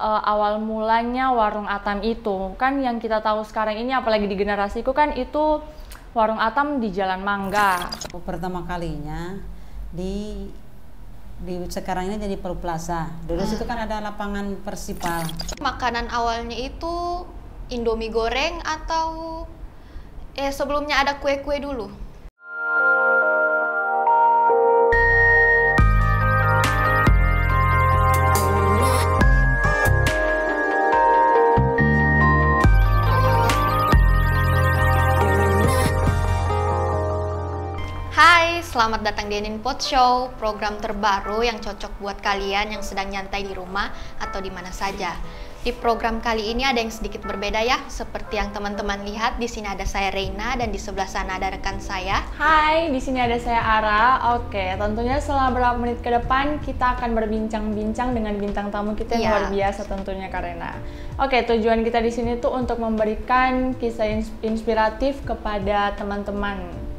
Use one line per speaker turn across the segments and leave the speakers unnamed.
Awal mulanya warung Atam itu kan yang kita tahu sekarang ini, apalagi di generasiku kan, itu warung Atam di Jalan Mangga.
Pertama kalinya di sekarang ini jadi Palu Plaza. Dulu situ kan ada lapangan Persipal.
Makanan awalnya itu Indomie goreng atau sebelumnya ada kue-kue dulu? Hai, selamat datang di Eninpot Show, program terbaru yang cocok buat kalian yang sedang nyantai di rumah atau di mana saja. Di program kali ini ada yang sedikit berbeda ya, seperti yang teman-teman lihat. Di sini ada saya Reina dan di sebelah sana ada rekan saya.
Hai, di sini ada saya Ara. Oke, tentunya selama beberapa menit ke depan kita akan berbincang-bincang dengan bintang tamu kita yang luar biasa tentunya, Karena. Oke, tujuan kita di sini tuh untuk memberikan kisah inspiratif kepada teman-teman.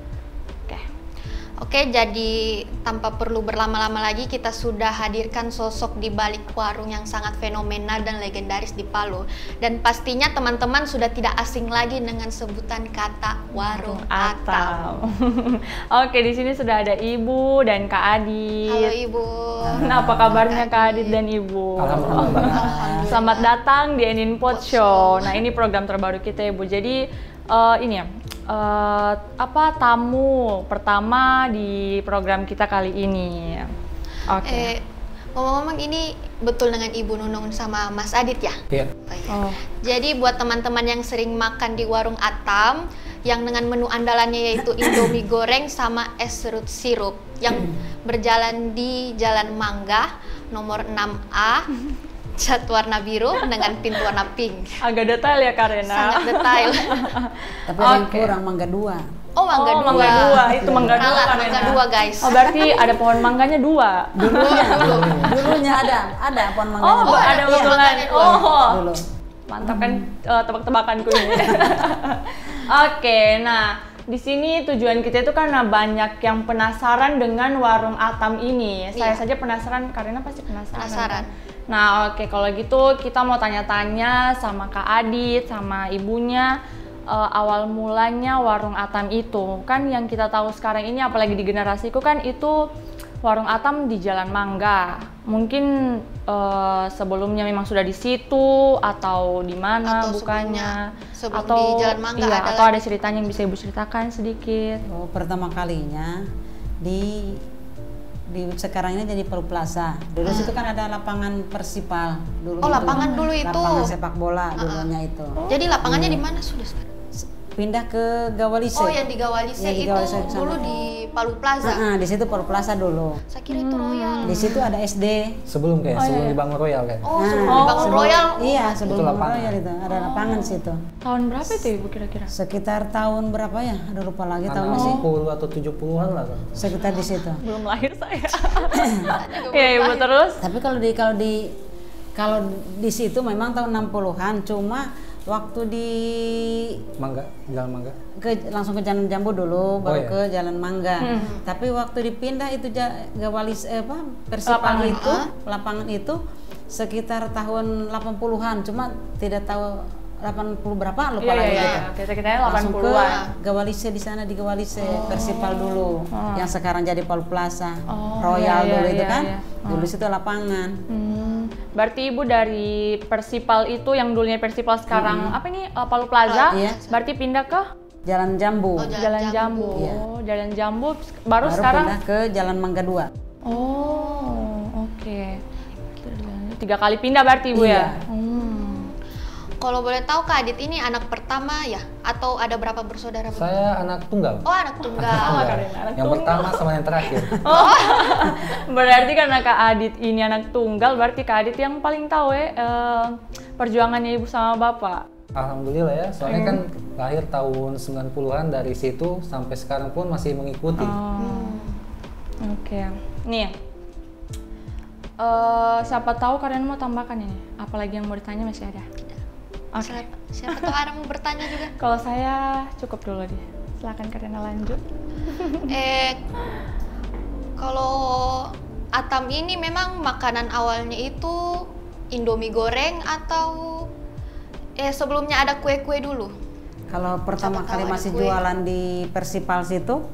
Oke, jadi tanpa perlu berlama-lama lagi kita sudah hadirkan sosok di balik warung yang sangat fenomenal dan legendaris di Palu. Dan pastinya teman-teman sudah tidak asing lagi dengan sebutan kata warung Atam.
Oke, di sini sudah ada Ibu dan Kak Adit.
Halo Ibu.
Nah, apa kabarnya Kak Adit dan Ibu?
Alhamdulillah.
Selamat datang di Eninpot Show. Nah, ini program terbaru kita, Ibu. Jadi ini ya. Tamu pertama di program kita kali ini. Oke.
Ngomong-ngomong, ini betul dengan Ibu Nunung sama Mas Adit ya?
Iya.
Oh. Jadi buat teman-teman yang sering makan di warung Atam, yang dengan menu andalannya yaitu Indomie goreng sama es serut sirup yang berjalan di Jalan Mangga nomor 6A. Cat warna biru dengan pintu warna pink.
Agak detail ya, Karena.
Sangat detail.
Tapi yang kurang mangga 2.
Oh, mangga 2.
Mangga 2. Itu mangga 2,
Karena.
Karena.
Mangga 2, guys.
Oh, berarti ada pohon mangganya 2.
Dulunya ada pohon mangganya.
Oh, ada betulan. Oh.
Dulu.
Mantap kan tebak-tebakanku ini. Oke, nah di sini tujuan kita itu karena banyak yang penasaran dengan warung Atam ini. Saya saja penasaran, Karina pasti penasaran. Nah, oke, kalau gitu kita mau tanya-tanya sama Kak Adit, sama ibunya, awal mulanya warung Atam itu kan yang kita tahu sekarang ini, apalagi di generasiku kan, itu warung Atam di Jalan Mangga. Mungkin sebelumnya memang sudah di situ atau di mana bukannya?
Sebelum
atau
di Jalan Mangga
atau ada ceritanya yang bisa Ibu ceritakan sedikit?
Oh, pertama kalinya di sekarang ini jadi Palu Plaza. Dulu situ kan ada lapangan Persipal.
Oh, lapangan dulu itu.
Lapangan sepak bola dulunya itu.
Jadi lapangannya di mana sudah sekarang?
Pindah ke Gawalise.
Oh, yang di Gawalise itu dulu di Palu Plaza.
Di situ Palu Plaza dulu.
Saya kira itu Royal.
Di situ ada SD.
Sebelum dibangun Royal kan?
Oh, sebelum dibangun Royal.
Iya, sebelum Royal itu ada lapangan situ.
Tahun berapa itu, Ibu, kira-kira?
Sekitar tahun berapa ya? Ada lupa lagi tahunnya sih.
60 atau 70-an lah kan?
Sekitar di situ.
Belum lahir saya. Iya, Ibu, terus?
Tapi kalau di situ memang tahun 60-an, cuma waktu di
Jalan Mangga.
Langsung ke Jalan Jambu dulu, baru ke Jalan Mangga. Tapi waktu dipindah itu Persipal itu, lapangan itu sekitar tahun 80-an, cuma tidak tahu 80 berapa, lupa lagi gitu.
Kita-kitanya 80-an.
Langsung ke Gawalise, di sana di Gawalise, Persipal dulu, yang sekarang jadi Palu Plaza, Royal dulu itu kan. Dulu situ lapangan.
Berarti Ibu dari Persipal itu, yang dulunya Persipal sekarang Palu Plaza, berarti pindah ke
Jalan Jambu.
Jalan Jambu.
Iya.
Oh, Jalan Jambu baru sekarang
pindah ke Jalan Mangga 2.
Oh, oke. 3 kali pindah berarti Ibu ya?
Kalau boleh tahu, Kak Adit ini anak pertama ya? Atau ada berapa bersaudara?
Saya anak tunggal.
Oh, anak tunggal.
Yang pertama sama yang terakhir.
Berarti karena Kak Adit ini anak tunggal, berarti Kak Adit yang paling tahu perjuangannya Ibu sama Bapak.
Alhamdulillah ya, soalnya kan lahir tahun 90-an, dari situ sampai sekarang pun masih mengikuti.
Oke. Nih, siapa tahu kalian mau tambahkan ini? Apalagi yang mau ditanya masih ada?
Siapa tahu ada mau bertanya juga?
Kalau saya cukup dulu deh. Silakan Karina lanjut.
Kalau Atam ini memang makanan awalnya itu Indomie goreng atau sebelumnya ada kue-kue dulu?
Kalau pertama
Siapa
kali
tahu ada
masih
kue.
jualan di Persipal situ,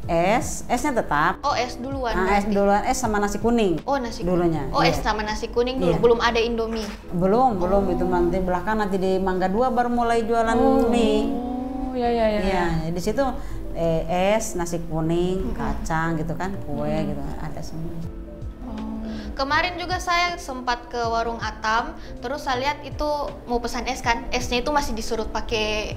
esnya tetap.
Oh, es duluan.
Es
berarti.
duluan, es sama nasi kuning.
Oh, nasi
dulunya.
kuning. Oh,
iya.
es sama nasi kuning dulu,
Iya.
belum ada Indomie.
Belum itu nanti belakang nanti di Mangga 2 baru mulai jualan mie.
Oh, ya ya ya.
Iya, di situ es, nasi kuning, kacang gitu kan, kue gitu ada semua.
Kemarin juga saya sempat ke warung Atam, terus saya lihat itu mau pesan es kan, esnya itu masih disurut pakai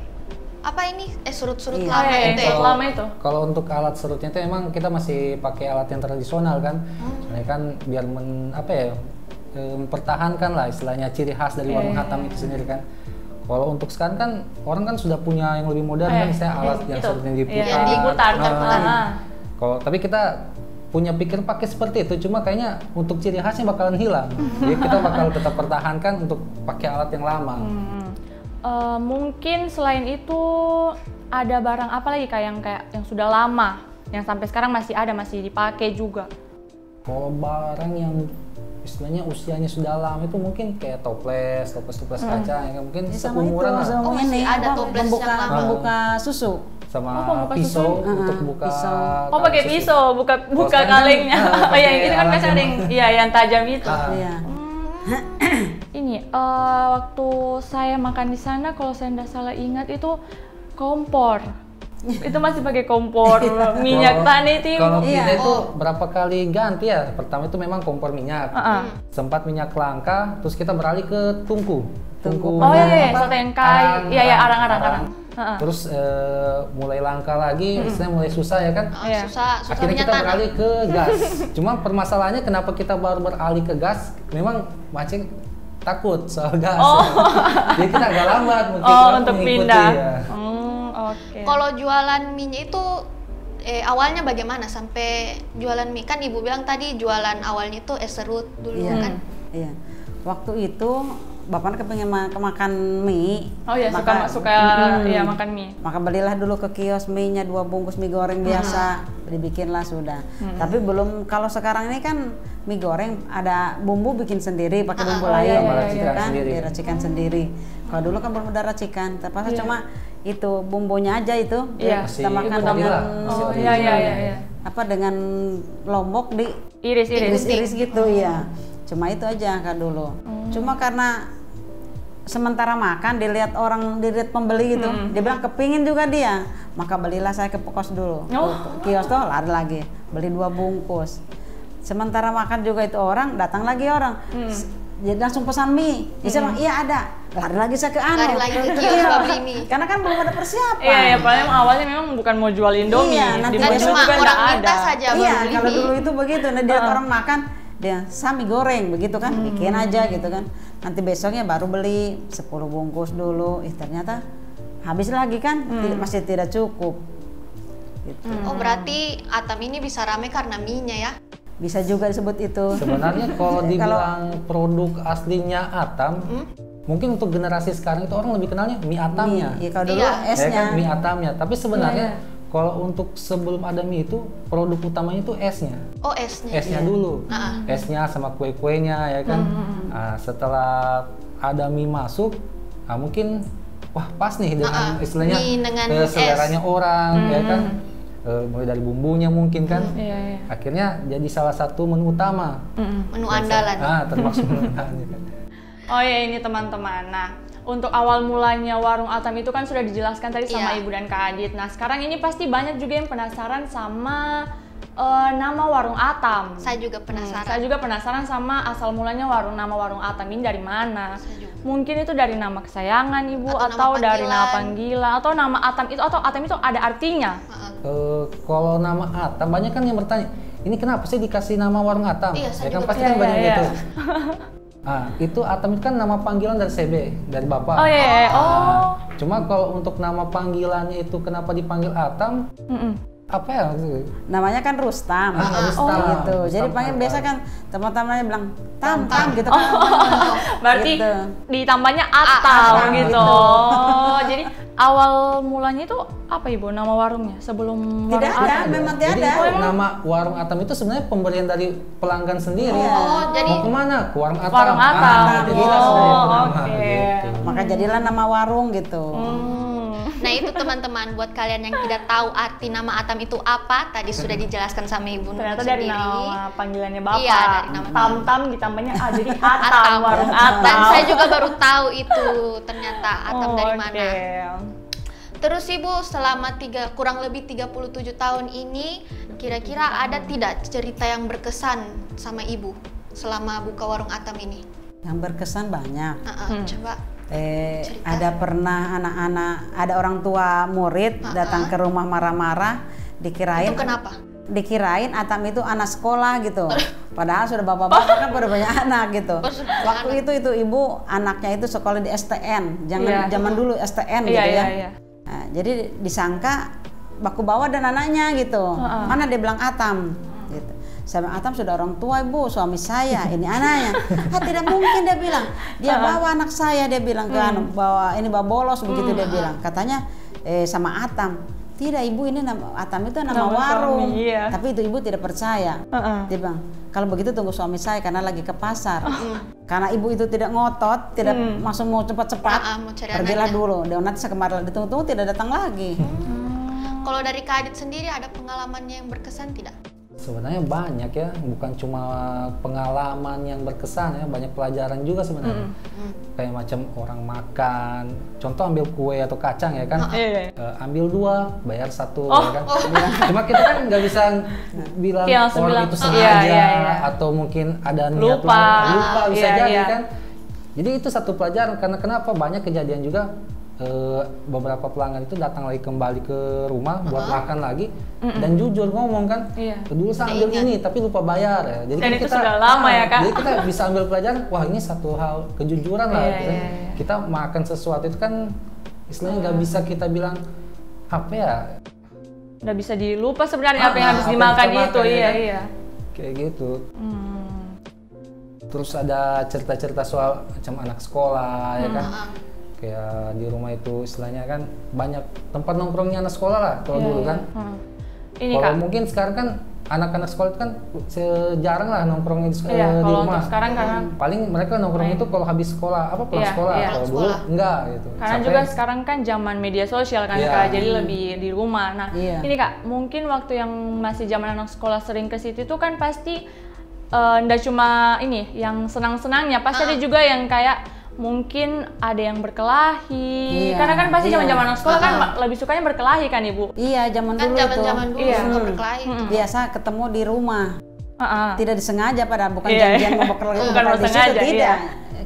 apa ini? Es surut-surut
Iya.
lama
Iya,
itu
iya.
ya.
Lama itu.
Kalau untuk alat serutnya itu emang kita masih pakai alat yang tradisional kan, soalnya kan biar mempertahankan lah istilahnya ciri khas dari warung Hatam itu sendiri kan. Kalau untuk sekarang kan orang kan sudah punya yang lebih modern kan, misalnya alat yang
itu.
serutnya diputar.
Iya, yang diputar.
Kalau tapi kita punya pikir pakai seperti itu, cuma kayaknya untuk ciri khasnya bakalan hilang. Jadi kita bakal tetap pertahankan untuk pakai alat yang lama.
Mungkin selain itu ada barang apa lagi kayak yang sudah lama, yang sampai sekarang masih ada, masih dipakai juga.
Kalau barang yang istilahnya usianya sudah lama itu mungkin kayak toples kaca ya kan, mungkin
Sama
seumuran lah.
sama
Oh,
ini
masih ada
apa,
toples yang lama.
membuka susu.
Sama
pembuka
pisau
susu.
untuk buka
pisau.
Oh, pakai
susu.
pisau, buka
sekarang
kalengnya.
kan,
Oh
pakai
ya, itu kan
alat
biasa ada yang tajam itu.
Iya.
Ini waktu saya makan di sana, kalau saya tidak salah ingat itu kompor. Itu masih pakai kompor minyak tanah itu. Ibu.
Kalau kita
Iya.
itu berapa kali ganti ya? Pertama itu memang kompor minyak. Sempat minyak langka, terus kita beralih ke tungku.
Oh iya,
apa?
soto yang kai. Iya, arang.
Terus mulai langka lagi, istilahnya mulai susah ya kan?
Iya.
Susah
Akhirnya
minyak
kita
tanah.
beralih ke gas. Cuma permasalahannya kenapa kita baru beralih ke gas? Memang macam takut soal gas. Jadi kita agak lambat mungkin
Untuk
mengikuti,
pindah.
ya.
Oke.
Kalau jualan mie itu awalnya bagaimana sampai jualan mie? Kan Ibu bilang tadi jualan awalnya itu es serut dulu
Iya.
kan?
Iya. Waktu itu bapaknya kepengen makan mie.
Oh iya, suka ya makan mie.
Maka belilah dulu ke kios mie-nya 2 bungkus mie goreng biasa, dibikinlah sudah. Tapi belum, kalau sekarang ini kan mie goreng ada bumbu bikin sendiri pakai bumbu lain, gitu kan, diracikan sendiri. Kalau dulu kan belum ada racikan, terpaksa cuma itu bumbunya aja itu
Iya,
kita makan
Ibu
dengan
Oh iya.
apa dengan lombok di
Iris.
iris gitu ya. Cuma itu aja kan dulu. Cuma karena sementara makan dilihat pembeli gitu, dia bilang kepingin juga dia, maka belilah saya ke pos dulu. Kios tuh lari lagi beli 2 bungkus. Sementara makan juga itu orang datang lagi orang. Jadi langsung pesan mie. Dia bilang iya ada. Lari lagi saya ke
Lari lagi ke kios beli mie.
Karena kan belum ada persiapan.
Iya, paling awalnya memang bukan mau jual Indomie.
Iya, nanti
Di
Kan
Bandung
cuma
juga
orang
nggak
minta
ada.
saja
Iya,
baru beli
kalau
mie.
dulu itu begitu, nah dia orang makan, dia sami goreng begitu kan, bikin aja gitu kan. Nanti besoknya baru beli 10 bungkus dulu, ternyata habis lagi kan, masih tidak cukup. Gitu.
Oh, berarti Atam ini bisa rame karena mie-nya ya?
Bisa juga disebut itu.
Sebenarnya kalau dibilang produk aslinya Atam, mungkin untuk generasi sekarang itu orang lebih kenalnya mie Atamnya.
Iya, kalau dulu
Iya.
esnya.
Ya kan, mie Atamnya. Tapi sebenarnya kalau untuk sebelum ada mie itu produk utamanya itu esnya.
Oh, esnya.
Esnya dulu. Esnya sama kue-kuenya ya kan. Nah, setelah ada mie masuk, nah mungkin wah pas nih dengan istilahnya
mie dengan
seleranya orang ya kan. Mulai dari bumbunya mungkin kan.
Iya.
Akhirnya jadi salah satu menu utama.
Menu andalan.
Termasuk menu andalan. Kan.
Oh ya ini teman-teman. Nah, untuk awal mulanya warung Atam itu kan sudah dijelaskan tadi sama
Iya.
Ibu dan Kak Adit. Nah, sekarang ini pasti banyak juga yang penasaran sama nama warung Atam.
Saya juga penasaran.
Saya juga penasaran sama asal mulanya nama warung Atam ini dari mana.
Saya juga.
Mungkin itu dari nama kesayangan Ibu
Atau nama
dari nama
panggilan.
panggilan atau nama Atam itu atau Atam itu ada artinya.
Kalau nama Atam banyak kan yang bertanya, ini kenapa sih dikasih nama warung Atam?
Iya, saya
Ya kan
juga
pasti kan banyak
iya.
gitu. Itu Atam itu kan nama panggilan dari CB, dari Bapak.
Oh iya.
Cuma kalau untuk nama panggilannya itu kenapa dipanggil Atam? Apa ya?
Namanya kan Rustam.
Rustam.
Gitu. Jadi
Rustam
panggil
Partai.
biasa kan teman-temannya bilang Tam gitu kan.
Berarti
Gitu.
ditambahnya Atam
Atam,
gitu.
gitu.
Oh, jadi awal mulanya itu apa Ibu nama warungnya sebelum
Tidak
warung
ada,
Atam?
memang tidak
Jadi
ada.
nama warung Atam itu sebenarnya pemberian dari pelanggan sendiri.
Oh, jadi
Mau kemana? Ke warung Atam.
Warung Atam.
Jadi langsung dari
Oh,
nama,
oke.
gitu.
Maka jadilah nama warung gitu.
Nah itu teman-teman, buat kalian yang tidak tahu arti nama Atam itu apa, tadi sudah dijelaskan sama Ibu Nunung
Ternyata dari
sendiri.
nama panggilannya Bapak.
Iya, dari nama
Tam-tam ditambahnya jadi Atam, warung Atam.
Dan saya juga baru tahu itu ternyata Atam
Oh,
dari
oke.
mana. Terus Ibu, selama kurang lebih 37 tahun ini, kira-kira ada tidak cerita yang berkesan sama Ibu selama buka warung Atam ini?
Yang berkesan banyak.
Coba. Cerita.
Ada pernah anak-anak, ada orang tua murid datang ke rumah marah-marah, dikirain
Itu kenapa?
dikirain Atam itu anak sekolah gitu. Padahal sudah bapak-bapak kan pada banyak anak gitu.
Oh, sudah banyak
Waktu itu ibu anaknya itu sekolah di STN,
Iya.
zaman dulu STN
Iya,
gitu
iya,
ya.
iya.
Nah, jadi disangka baku bawa dan anaknya gitu. Mana dia bilang Atam gitu. Saya bilang, Atam sudah orang tua Ibu, suami saya, ini anaknya. Tidak mungkin dia bilang. Dia bawa anak saya, dia bilang kan bawa bolos begitu dia bilang. Katanya sama Atam. Tidak Ibu, ini nama Atam itu nama warung.
suami, iya.
Tapi itu Ibu tidak percaya. Dia bilang, kalau begitu tunggu suami saya karena lagi ke pasar. Karena Ibu itu tidak ngotot, tidak langsung mau cepat-cepat.
Mau cari
Pergilah
anaknya.
dulu. Dia nanti kemarin ditunggu-tunggu tidak datang lagi.
Kalau dari Kak Adit sendiri ada pengalamannya yang berkesan tidak?
Sebenarnya banyak ya, bukan cuma pengalaman yang berkesan ya, banyak pelajaran juga sebenarnya. Kayak macam orang makan, contoh ambil kue atau kacang ya kan,
Iya.
ambil 2, bayar 1 ya kan. Cuma kita kan nggak bisa bilang
Iya, langsung
orang
bilang,
itu
iya,
sengaja
iya.
atau mungkin ada niat
Lupa.
lupa bisa
Iya,
jadi
iya.
kan. Jadi itu satu pelajaran, karena kenapa banyak kejadian juga beberapa pelanggan itu datang lagi kembali ke rumah buat makan lagi dan jujur ngomong kan,
Iya.
dulu saya ambil ini tapi lupa bayar ya. Jadi
Dan
kan
itu sudah lama ya, Kak?
Jadi kita bisa ambil pelajaran, wah ini satu hal kejujuran lah.
Iya,
Kita,
iya, iya.
kita makan sesuatu itu kan istilahnya nggak bisa kita bilang apa ya,
Udah bisa dilupa sebenarnya apa yang habis
apa yang
dimakan
kita
itu.
makan, ya
Iya,
kan?
iya.
kayak gitu. Terus ada cerita-cerita soal macam anak sekolah ya kan. Kayak di rumah itu istilahnya kan banyak tempat nongkrongnya anak sekolah lah kalau dulu kan.
Ini
Kalau
Kak.
mungkin sekarang kan anak-anak sekolah itu kan jarang lah nongkrongnya di,
Iya,
di
kalau
rumah.
untuk sekarang karena
Paling mereka nongkrong itu kalau habis sekolah, apa pulang
Iya,
sekolah.
iya.
Kalau dulu enggak gitu.
Karena
Sampai-
juga sekarang kan zaman media sosial kan
Iya.
Kak, jadi lebih di rumah. Nah,
Iya.
ini Kak, mungkin waktu yang masih zaman anak sekolah sering ke situ tuh kan pasti ndak cuma ini yang senang-senangnya, pasti ada juga yang kayak mungkin ada yang berkelahi.
Iya,
Karena kan pasti
iya.
zaman-zaman anak sekolah kan lebih sukanya berkelahi kan Ibu.
Iya, zaman
Kan
dulu itu.
zaman-zaman dulu
Iya.
suka berkelahi.
Biasa ketemu di rumah.
Heeh.
Tidak disengaja padahal bukan
Iya.
janjian mau berkelahi
Bukan
di situ,
bersengaja,
tidak.
iya.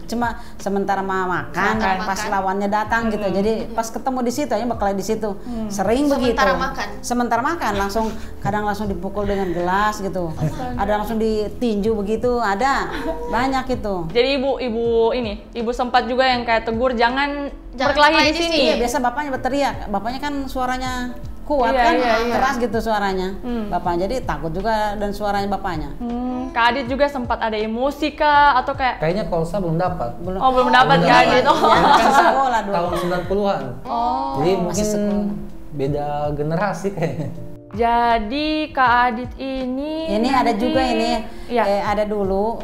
Cuma sementara mau makan, pas
makan.
lawannya datang gitu. Jadi pas ketemu di situ aja berkelahi di situ. Sering begitu.
Sementara makan?
Sementara makan langsung kadang langsung dipukul dengan gelas gitu. Ada langsung ditinju begitu, ada. Banyak itu.
Jadi ibu sempat juga yang kayak tegur jangan berkelahi di sini.
Iya, biasa bapaknya berteriak. Bapaknya kan suaranya kuat
Iya,
kan,
iya, iya.
keras gitu suaranya. Bapaknya jadi takut juga dan suaranya bapaknya.
Kak Adit juga sempat ada emosi kah atau kayak
Kayaknya kalau saya belum dapat.
oh belum dapat
Belum
Kak
dapat.
Adit. Oh.
Ya, kan sekolah dulu.
Tahun 90-an. Jadi mungkin beda generasi kayaknya.
Jadi Kak Adit ini
Ini ada juga ini,
Iya.
ada dulu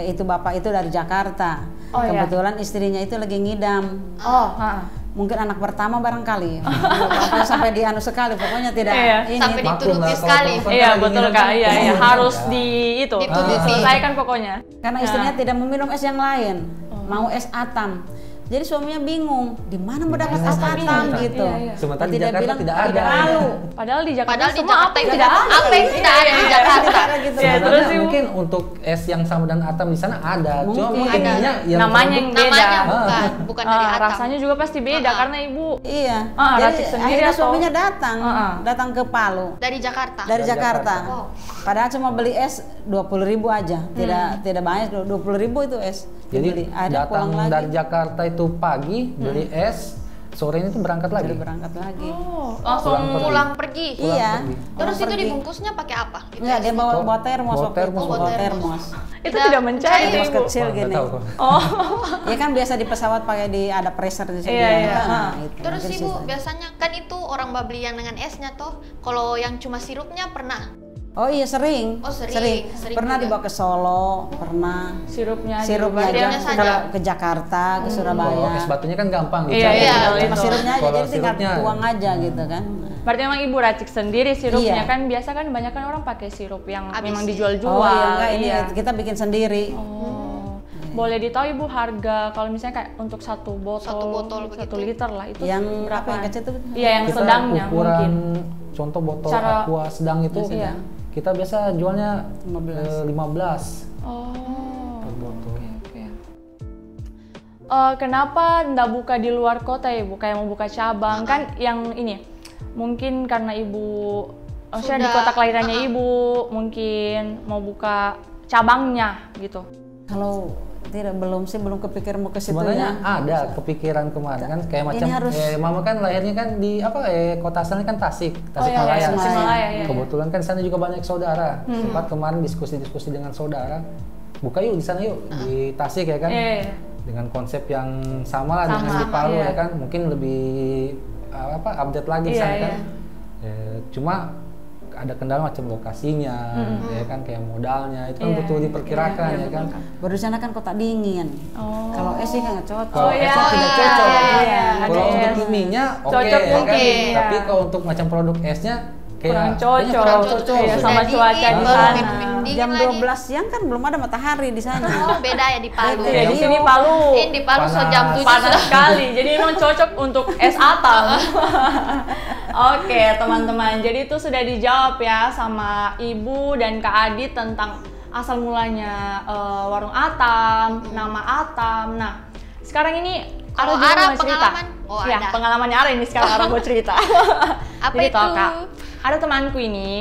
itu bapak itu dari Jakarta.
Oh, iya.
Kebetulan istrinya itu lagi ngidam.
Oh, ha.
Mungkin anak pertama barangkali. Bapak sampai dianu sekali, pokoknya tidak
Iya.
ini.
Sampai
Maklum
dituruti
lah, kalau
sekali.
perempuan
Iya
kan
betul
lagi
Kak,
ngidam.
iya harus di itu
Dituruti.
selesaikan pokoknya.
Karena istrinya tidak meminum es yang lain, mau es Atam. Jadi suaminya bingung, di mana mau dapat es Atam gitu.
Iya, iya.
Sementara di
Tidak
Jakarta
bilang,
tidak ada.
tahu.
Padahal di Jakarta
Padahal di
semua
Jakarta
apa yang
itu
tidak ada.
apa yang tidak ada di Jakarta.
Tidak ada gitu.
Iya,
Sebenarnya
terus Ibu.
mungkin untuk es yang sama dan Atam di sana ada. Cuma
Mungkin.
mungkin
Ada.
ininya yang
Namanya yang
produk-
beda.
Namanya bukan dari Atam.
Rasanya juga pasti beda karena Ibu
Iya.
racik
Jadi
sendiri
akhirnya
atau-
suaminya datang, datang ke Palu.
Dari Jakarta.
Dari Jakarta.
Wow.
Padahal cuma beli es 20.000 aja, tidak banyak, 20.000 itu es.
Jadi
dibeli. Akhirnya
datang
pulang lagi.
dari Jakarta itu pagi beli es, sorenya itu berangkat lagi.
Jadi berangkat lagi.
Oh, langsung
Pulang pergi.
Iya.
pergi.
Terus
Pulang
itu
pergi.
dibungkusnya pakai apa? Gitu
Enggak,
ya?
dia bawa termos
Bawa
waktu itu.
termos,
Bawa
bawa
termos.
itu tidak mencair
Termos
Ibu.
kecil
Wah, nggak
gini.
tahu kok.
Oh.
Ya kan biasa di pesawat pakai ada pressure di sini.
Iya, iya.
Nah, itu.
Terus
Mungkin
Ibu
sisa.
biasanya kan itu orang beli yang dengan esnya toh. Kalau yang cuma sirupnya pernah?
Oh iya sering.
Oh, sering
Pernah
juga.
dibawa ke Solo, pernah.
Sirupnya
Sirupnya
Dia
aja
saja.
ke Jakarta, ke
Kalau
Surabaya.
es batunya kan gampang
Iya,
dicari.
iya,
Cuma
itu.
sirupnya aja,
Kalau
jadi tinggal
sirupnya,
tuang aja gitu kan.
Berarti memang Ibu racik sendiri sirupnya
Iya.
kan biasa kan banyak kan orang pakai sirup yang
Habis.
memang dijual-jual.
Oh iya, enggak, ini
Iya.
kita bikin sendiri.
Oh. Boleh ditahu Ibu harga kalau misalnya kayak untuk satu botol,
Satu botol
1
begitu.
liter lah itu
Yang
berapa?
apa yang kecil itu?
Iya, yang
Kita
sedangnya
ukuran
mungkin.
contoh botol
Cara-
aqua sedang itu
Iya.
kita biasa jualnya
15.
15
Oh.
per botol.
Oke. Kenapa nggak buka di luar kota Ibu? Kayak mau buka cabang kan yang ini mungkin karena Ibu maksudnya di
Sudah,
kota kelahirannya Ibu mungkin mau buka cabangnya gitu.
Kalau tidak belum kepikiran mau ke situ
Sebenarnya
ya.
ada kepikiran kemarin kan kayak
Ini
macam
harus-
mama kan lahirnya kan di kota asalnya kan Tasik
Oh, iya,
Malaya.
iya, Tasikmalaya, iya.
Kebetulan kan sana juga banyak saudara. Sempat kemarin diskusi-diskusi dengan saudara, buka yuk di sana yuk di Tasik ya kan.
Iya.
Dengan konsep yang sama lah dengan
Sama,
di Palu
iya.
ya kan, mungkin lebih update lagi di
Iya,
sana
iya.
kan. Cuma ada kendala macam lokasinya, ya kan kayak modalnya itu kan
Iya,
butuh diperkirakan
iya,
ya kan.
Baru di sana kan kota dingin.
Oh.
Kalau es sih nggak cocok.
Kalau
iya.
esnya tidak
Iya,
cocok.
iya,
Kalau
ada
untuk
es.
ininya oke
Cocok
ya kan.
mungkin, iya.
Tapi kalau untuk macam produk esnya
Kurang
kayak
cocok.
kurang cocok.
Iya,
Sudah
sama
dingin,
cuaca di
baru
sana.
minum dingin
Jam
lagi.
12 siang kan belum ada matahari di sana.
Oh, beda ya di Palu.
Beda.
Iya, di sini Palu.
Ini di Palu so jam 7
Panas
sudah.
sekali, jadi memang cocok untuk es atam. Oke teman-teman, jadi itu sudah dijawab ya sama Ibu dan Kak Adit tentang asal mulanya warung Atam, nama Atam. Nah sekarang ini
Kalau
juga
Ara
mau cerita.
pengalaman? Oh,
Ya,
ada.
pengalamannya Ara ini sekarang Ara mau cerita.
Apa
Jadi
itu?
toh, Kak, ada temanku ini,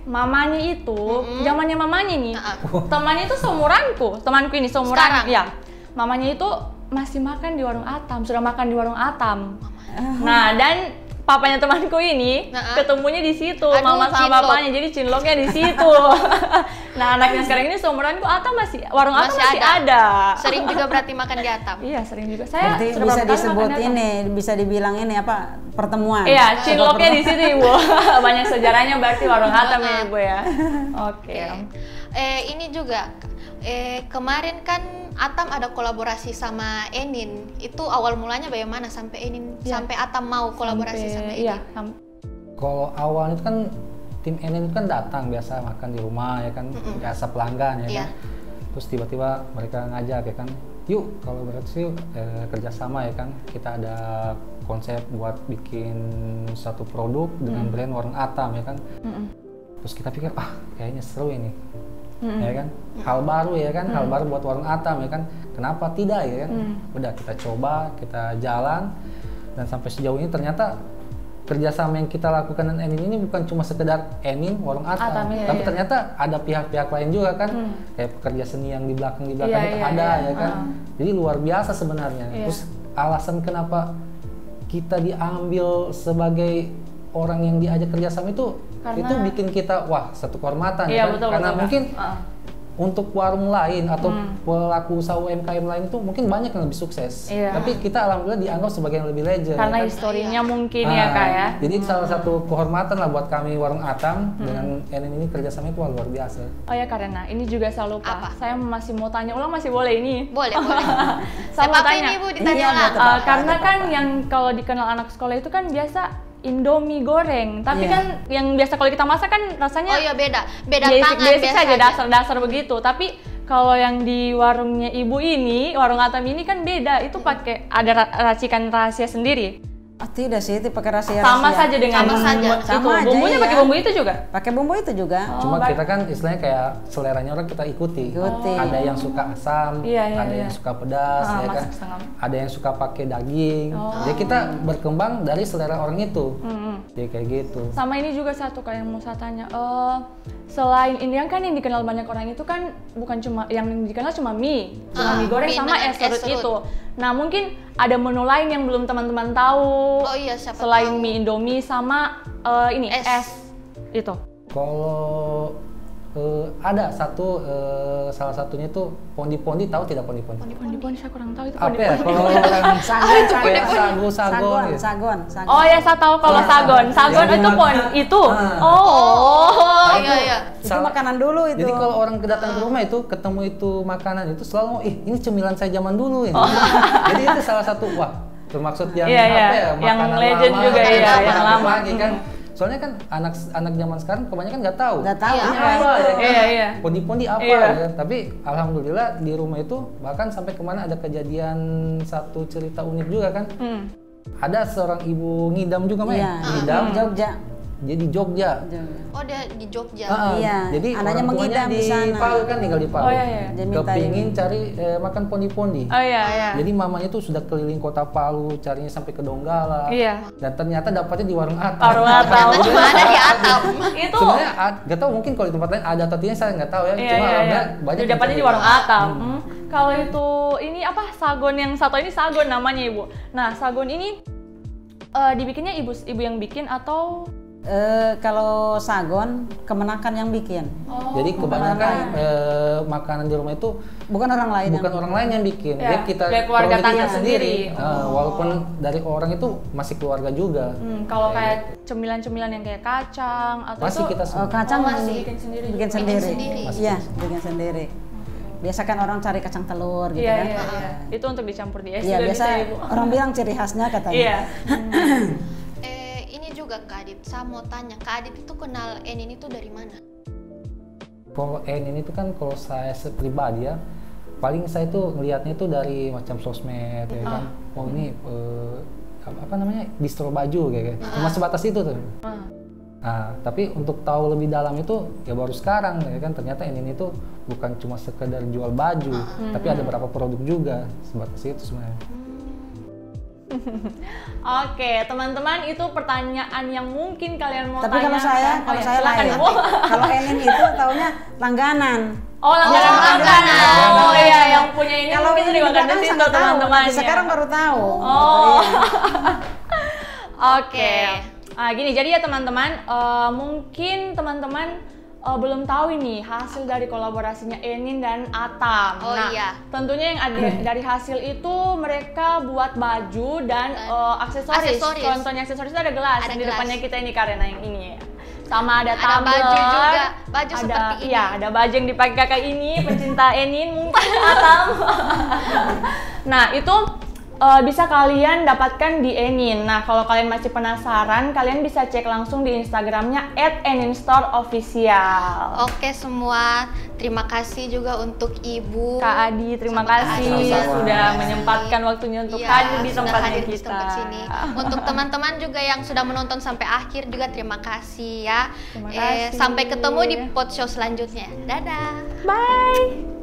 mamanya itu, zamannya mamanya nih, temannya itu seumuranku, temanku ini seumuran,
Sekarang?
ya, mamanya itu masih makan di warung Atam, sudah makan di warung Atam. Nah, dan papanya temanku ini ketemunya di situ,
Aduh,
mama sama
cinlok.
bapaknya, jadi cinloknya di situ. Nah, anaknya sekarang ini seumuranku, Atam warung Atam masih ada.
Sering juga berarti makan di atap.
Iya, sering juga. Saya
Berarti
sudah
bisa
berapa kali
disebut
makan di Atam.
ini, bisa dibilang ini apa pertemuan.
Iya, cinloknya di situ Ibu. Banyak sejarahnya berarti warung Atam ya Ibu ya. Oke.
Ini juga kemarin kan Atam ada kolaborasi sama Enin. Itu awal mulanya bagaimana sampai Enin
Iya.
sampai Atam mau kolaborasi sama Enin?
Iya,
Kalau awalnya itu kan tim NN itu kan datang biasa makan di rumah ya kan, biasa pelanggan ya
Iya.
kan. Terus tiba-tiba mereka ngajak ya kan, yuk kalau berarti yuk kerjasama ya kan, kita ada konsep buat bikin satu produk dengan brand warung Atam ya kan. Terus kita pikir kayaknya seru ini. Ya kan, hal baru ya kan, hal baru buat warung Atam ya kan, kenapa tidak ya kan. Udah kita coba, kita jalan, dan sampai sejauh ini ternyata kerjasama yang kita lakukan dengan Enin ini bukan cuma sekedar Enin warung Atam,
Iya,
tapi
iya.
ternyata ada pihak-pihak lain juga kan, kayak pekerja seni yang di belakang
Iya,
itu
iya,
ada
iya.
ya kan. Jadi luar biasa sebenarnya.
Iya.
Terus alasan kenapa kita diambil sebagai orang yang diajak kerjasama itu bikin kita satu kehormatan
Iya,
ya kan?
betul,
Karena
betul, Kak.
mungkin untuk warung lain atau pelaku usaha UMKM lain itu mungkin banyak yang lebih sukses.
Iya.
Tapi kita alhamdulillah dianggap sebagai yang lebih legend.
Karena
ya kan?
historinya mungkin ya Kak ya.
Jadi salah satu kehormatan lah buat kami warung Atam dengan Enin ini kerjasama itu luar biasa.
Oh ya karena ini juga saya lupa.
Apa?
Saya masih mau tanya ulang, masih boleh ini?
Boleh, boleh.
Saya mau
Apa
tanya.
ini Bu ditanya
Iya,
ulang?
betul.
Karena kan yang kalau dikenal anak sekolah itu kan biasa Indomie goreng, tapi
Iya.
kan yang biasa kalau kita masak kan rasanya
Oh iya beda
basic,
tangan
basic
biasa
saja,
aja.
dasar-dasar begitu. Tapi kalau yang di warungnya Ibu ini, warung Atam ini kan beda, itu pakai ada racikan rahasia sendiri.
Tidak sih, itu pakai rahasia.
Sama saja dengan
Sama saja.
itu.
Sama aja,
Bumbunya
iya.
pakai bumbu itu juga.
Pakai bumbu itu juga.
Cuma
baik.
kita kan istilahnya kayak seleranya orang kita ikuti.
Ikuti.
Ada yang suka asam,
Iya, iya,
ada
iya.
yang suka pedas, ya kan.
masak setengah.
Ada yang suka pakai daging. Jadi kita berkembang dari selera orang itu. Jadi kayak gitu.
Sama ini juga satu kayak yang mau saya tanya. Selain ini kan yang dikenal banyak orang itu kan bukan cuma yang dikenal cuma mie goreng
mie
sama
dengan
es serut
es serut.
itu. Nah, mungkin ada menu lain yang belum teman-teman tahu.
Oh iya, siapa
selain
tahu.
mie Indomie sama ini
Es.
es itu.
Kalau ada satu salah satunya itu pondi-pondi, tahu tidak pondi-pondi?
Pondi-pondi saya kurang tahu itu
Apa ya?
pondi-pondi.
Kalau orang
Sagon,
kayak
sagon.
sagu-sagon gitu.
Sagon.
Oh ya, saya tahu kalau sagon. Sagon
Yang
itu
dimakan.
itu.
Ah.
Oh.
Iya.
Itu makanan dulu itu.
Jadi kalau orang datang ke rumah itu ketemu itu makanan itu selalu ini cemilan saya zaman dulu ini. Jadi itu salah satu termaksud yang
Iya, iya.
apa ya?
Yang
Makanan
legend
lama,
juga,
makanan
iya,
lama,
yang
makanan
lama.
pagi kan. Soalnya kan anak zaman sekarang kebanyakan nggak tahu.
Nggak tahu
Iya.
apa
Apa
itu.
ya kan?
Iya.
Pondi-pondi apa
Iya.
ya? Tapi alhamdulillah di rumah itu bahkan sampai kemana ada kejadian satu cerita unik juga kan. Ada seorang ibu ngidam juga Maya.
Iya,
Ngidam.
Jogja.
Dia di Jogja.
Oh, dia di Jogja.
Iya,
Jadi
anaknya
orang tuanya
mengidam
di
di sana.
Palu kan, tinggal di Palu.
Oh, iya.
Dia minta
Kepingin
ini.
cari makan pondi-pondi.
Oh iya.
Jadi mamanya tuh sudah keliling kota Palu, carinya sampai ke Donggala.
Iya.
Dan ternyata dapatnya di warung Atam.
Warung Atam.
Ternyata cuma ada di atap.
Itu.
Sebenarnya nggak tahu, mungkin kalau di tempat lain ada atau tidaknya saya nggak tahu ya.
Iya,
Cuma
iya.
alhamdulillah banyak yang
Dapatnya
cari.
di warung Atam. Kalau itu ini apa? Sagon yang satu ini sagon namanya, Ibu. Nah, sagon ini dibikinnya ibu yang bikin atau
Kalau sagon, kemenakan yang bikin.
Jadi kebanyakan makanan di rumah itu
Bukan orang lain.
bukan orang lain yang bikin,
Ya,
dia kita
kayak keluarga
produksi
tangga sendiri.
Walaupun dari orang itu masih keluarga juga.
kalau kayak cemilan-cemilan yang kayak kacang atau
Masih
itu
kita semua.
Kacang
masih bikin sendiri juga.
bikin sendiri.
sendiri.
Iya, bikin sendiri. Biasa kan orang cari kacang telur gitu
Iya,
kan.
iya. Itu untuk dicampur di es
Iya,
juga
biasa
bisa, Ibu.
orang bilang ciri khasnya katanya.
Iya.
Ini juga Kak Adit, saya mau tanya, Kak Adit itu kenal Enin itu dari mana?
Kalau ini tuh kan kalau saya pribadi ya, paling saya tuh ngelihatnya itu dari macam sosmed ya kan. Oh ini apa namanya, distro baju kayak cuma sebatas itu tuh. Nah, tapi untuk tahu lebih dalam itu ya baru sekarang ya kan, ternyata ini tuh bukan cuma sekedar jual baju, tapi ada beberapa produk juga, sebatas itu sebenarnya.
Oke, teman-teman, itu pertanyaan yang mungkin kalian mau
Tapi
tanya.
kalau saya
silakan,
lain.
Ibu.
Kalau Enin itu taunya langganan.
Oh, langganan
Oh,
makanan.
ada.
Oh iya, yang punya ini
Kalau
mungkin
ini
terima
kadang
kasih
sangat
untuk
tahu,
teman-teman.
nanti sekarang baru tahu.
Oh.
Gitu, iya.
Oke. Gini, jadi ya teman-teman, mungkin teman-teman belum tahu ini hasil dari kolaborasinya Enin dan Atam.
Oh,
Nah,
iya.
tentunya yang ada dari hasil itu mereka buat baju dan aksesoris.
Aksesoris.
Contohnya aksesoris itu ada gelas
Ada
yang di
gelas.
depannya kita ini, Karena yang ini ya. Sama ada
Ada
tumbler,
baju juga, baju
ada,
seperti ini.
Iya, ada baju yang dipakai kakak ini, pencinta Enin mungkin Atam. Nah, itu bisa kalian dapatkan di Enin. Nah, kalau kalian masih penasaran, kalian bisa cek langsung di Instagramnya @eninstoreofficial.
Oke semua, terima kasih juga untuk Ibu
Kak Adi, terima
sama Kak
kasih
Adi.
Sama-sama.
sudah menyempatkan waktunya untuk
Iya,
hadir di
sudah
tempatnya
hadir di
kita.
tempat sini. Untuk teman-teman juga yang sudah menonton sampai akhir juga terima kasih ya.
Terima kasih.
Sampai ketemu di podshow selanjutnya. Dadah.
Bye.